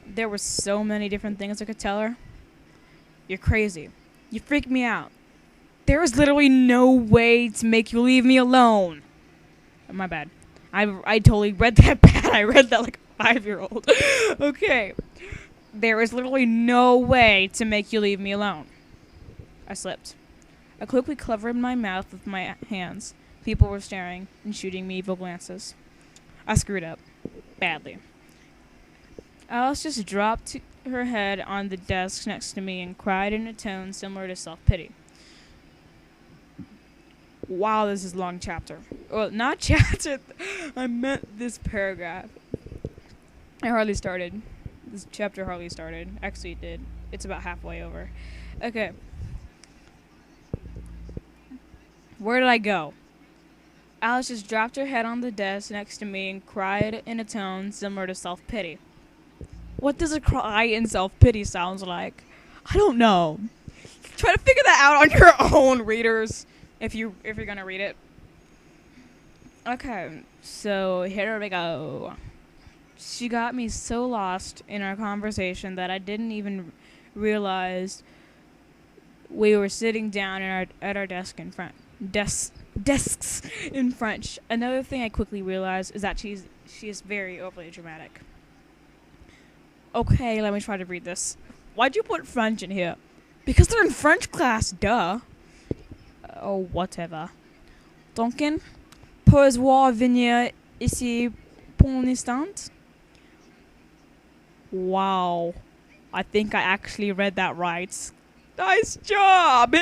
There were so many different things I could tell her. You're crazy. You freak me out. There is literally no way to make you leave me alone. My bad. I totally read that bad. I read that like a 5-year-old. Okay. There is literally no way to make you leave me alone. I slipped. I quickly covered my mouth with my hands. People were staring and shooting me evil glances. I screwed up. Badly. Alice just dropped her head on the desk next to me and cried in a tone similar to self-pity. Wow, this is a long chapter. Well, not chapter. I meant this paragraph. It hardly started. This chapter hardly started. Actually, it did. It's about halfway over. Okay. Where did I go? Alice just dropped her head on the desk next to me and cried in a tone similar to self-pity. What does a cry in self-pity sound like? I don't know. Try to figure that out on your own, readers. If you're gonna read it. Okay, so here we go. She got me so lost in our conversation that I didn't even realize we were sitting down at our desk in front. Desks in French. Another thing I quickly realized is that she is very overly dramatic. Okay, let me try to read this. Why'd you put French in here? Because they're in French class, duh. Oh, whatever. Duncan, peux-je venir ici pour un instant? Wow. I think I actually read that right. Nice job!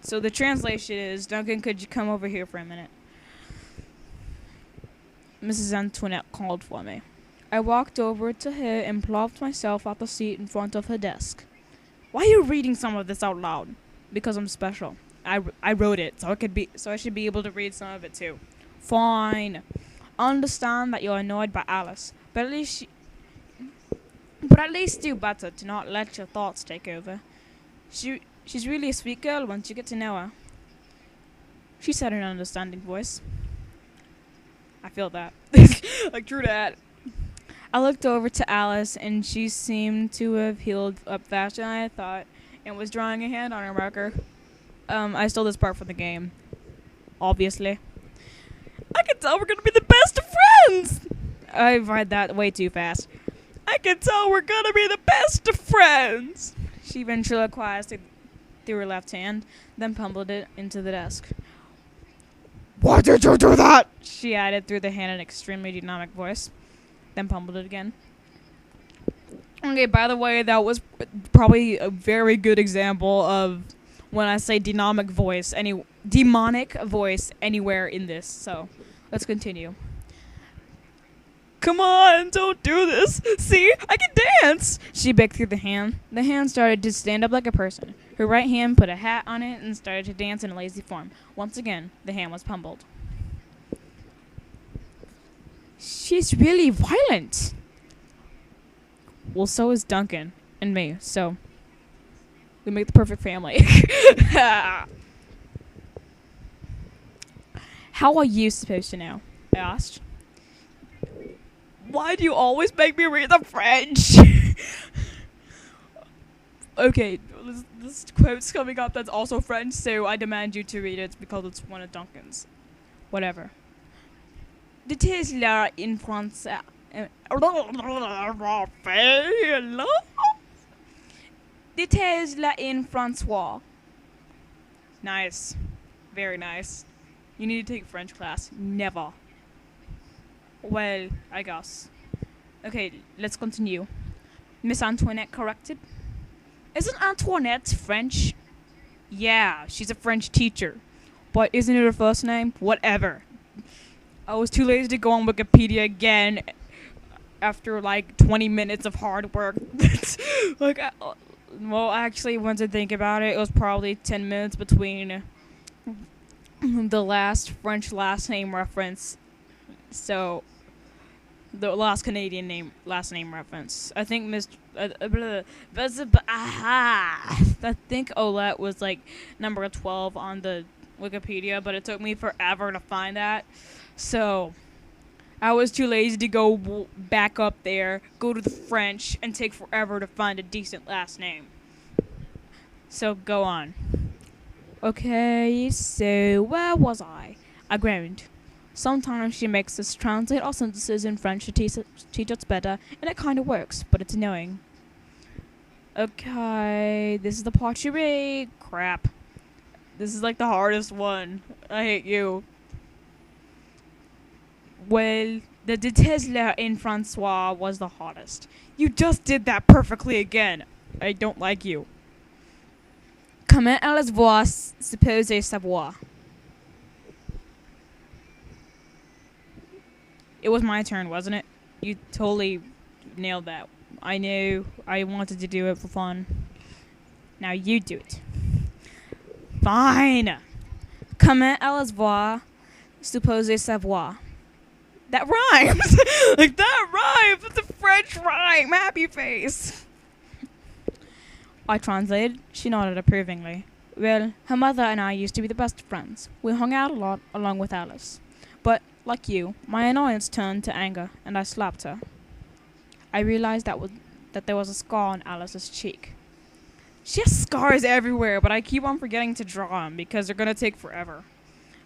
So the translation is, Duncan, could you come over here for a minute? Mrs. Antoinette called for me. I walked over to her and plopped myself at the seat in front of her desk. Why are you reading some of this out loud? Because I'm special. I wrote it, so I should be able to read some of it too. Fine. I understand that you're annoyed by Alice, but at least do better to not let your thoughts take over. She's really a sweet girl once you get to know her. She said in an understanding voice. I feel that. Like, true that. I looked over to Alice, and she seemed to have healed up faster than I thought, and was drawing a hand on her marker. I stole this part from the game. Obviously. I can tell we're gonna be the best of friends! I read that way too fast. I can tell we're gonna be the best of friends! She ventriloquized through her left hand, then pummeled it into the desk. Why did you do that? She added through the hand in an extremely dynamic voice. Then pummeled it again. Okay, by the way, that was probably a very good example of when I say demonic voice anywhere in this. So, let's continue. Come on, don't do this. See, I can dance. She begged through the hand. The hand started to stand up like a person. Her right hand put a hat on it and started to dance in a lazy form. Once again, the hand was pummeled. She's really violent. Well, so is Duncan and me, so we make the perfect family. How are you supposed to know? I asked. Why do you always make me read the French? Okay, this quote's coming up that's also French, so I demand you to read it because it's one of Duncan's. Whatever. Dites-le in français. Dites-le in François. Nice. Very nice. You need to take French class. Never. Well, I guess. Okay, let's continue. Miss Antoinette corrected. Isn't Antoinette French? Yeah, she's a French teacher. But isn't it her first name? Whatever. I was too lazy to go on Wikipedia again after like 20 minutes of hard work. Like, well, actually, once I think about it, it was probably 10 minutes between the last French last name reference. So, the last Canadian last name reference. I think I think Olette was like number 12 on the Wikipedia, but it took me forever to find that. So, I was too lazy to go back up there, go to the French, and take forever to find a decent last name. So go on. Okay, so where was I? I groaned. Sometimes she makes us translate our sentences in French to teach us better, and it kind of works, but it's annoying. Okay, this is the part you read. Crap. This is like the hardest one. I hate you. Well, the détesler in Francois was the hardest. You just did that perfectly again. I don't like you. Comment elles voient supposer savoir. It was my turn, wasn't it? You totally nailed that. I knew I wanted to do it for fun. Now you do it. Fine. Comment elles voient supposer savoir. That rhymes! Like, that rhymes! It's a French rhyme! Happy face! I translated. She nodded approvingly. Well, her mother and I used to be the best of friends. We hung out a lot, along with Alice. But, like you, my annoyance turned to anger, and I slapped her. I realized that there was a scar on Alice's cheek. She has scars everywhere, but I keep on forgetting to draw them because they're gonna take forever.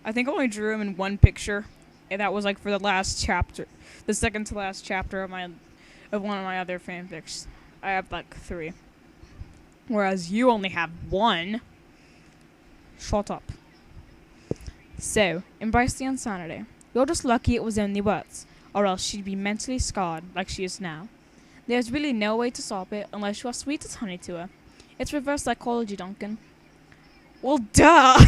I think I only drew them in one picture. And that was like for the last chapter, the second to last chapter of one of my other fanfics. I have like 3, whereas you only have 1. Shut up. So, embrace the insanity. You're just lucky it was only words, or else she'd be mentally scarred like she is now. There's really no way to stop it unless you are sweet as honey to her. It's reverse psychology, Duncan. Well, duh.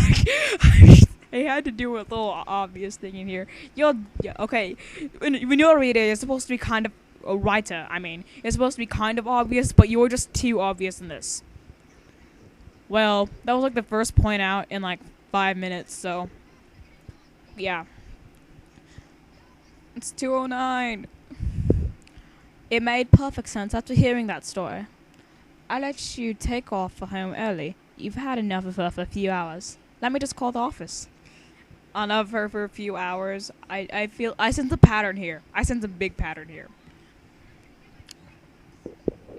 I had to do a little obvious thing in here. Okay. When you're a reader, you're supposed to be kind of a writer. I mean, it's supposed to be kind of obvious, but you were just too obvious in this. Well, that was like the first point out in like 5 minutes, so yeah. It's 2:09. It made perfect sense after hearing that story. I let you take off for home early. You've had enough of her for a few hours. Let me just call the office. Of her for a few hours. I feel I sense a pattern here. I sense a big pattern here.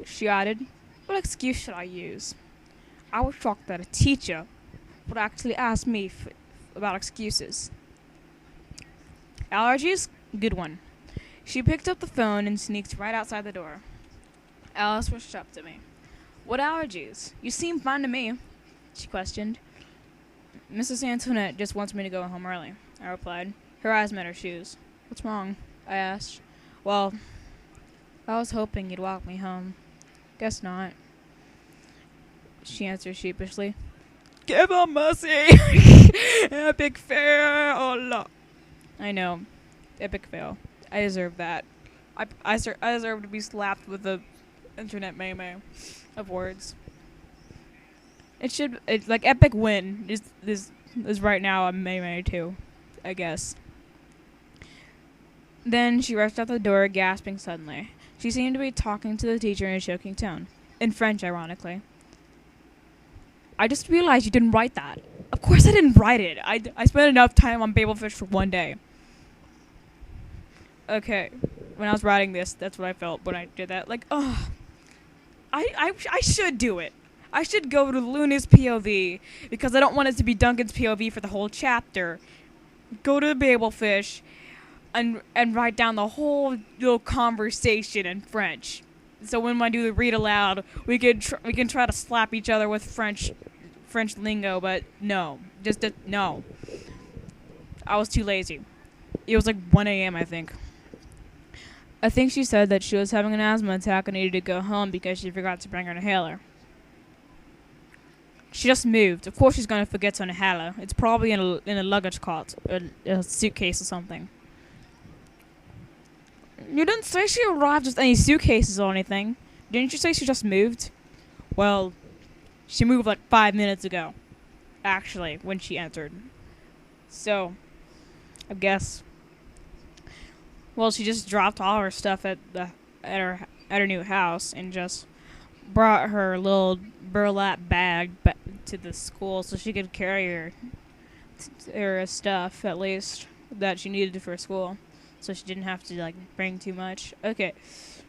She added, what excuse should I use? I was shocked that a teacher would actually ask me about excuses. Allergies? Good one. She picked up the phone and sneaked right outside the door. Alice rushed up to me. What allergies? You seem fine to me, she questioned. Mrs. Antoinette just wants me to go home early, I replied. Her eyes met her shoes. What's wrong? I asked. Well, I was hoping you'd walk me home. Guess not, she answered sheepishly. Give her mercy! Epic fail! Oh, no. I know. Epic fail. I deserve that. I deserve to be slapped with the internet meme of words. It's like epic win is right now a meme too, I guess. Then she rushed out the door, gasping suddenly. She seemed to be talking to the teacher in a choking tone. In French, ironically. I just realized you didn't write that. Of course I didn't write it. I spent enough time on Babelfish for 1 day. Okay. When I was writing this, that's what I felt when I did that. Like, ugh. I should do it. I should go to Luna's POV because I don't want it to be Duncan's POV for the whole chapter. Go to the Babelfish and write down the whole little conversation in French. So when I do the read aloud, we can try to slap each other with French lingo, but no, no. I was too lazy. It was like 1 a.m. I think. I think she said that she was having an asthma attack and needed to go home because she forgot to bring her inhaler. She just moved. Of course she's going to forget to inhaler. It's probably in a luggage cart, or a suitcase or something. You didn't say she arrived with any suitcases or anything. Didn't you say she just moved? Well, she moved like 5 minutes ago, actually, when she entered. So, I guess. Well, she just dropped all her stuff at her new house and just brought her little burlap bag to the school so she could carry her stuff, at least, that she needed for school. so she didn't have to like bring too much. Okay.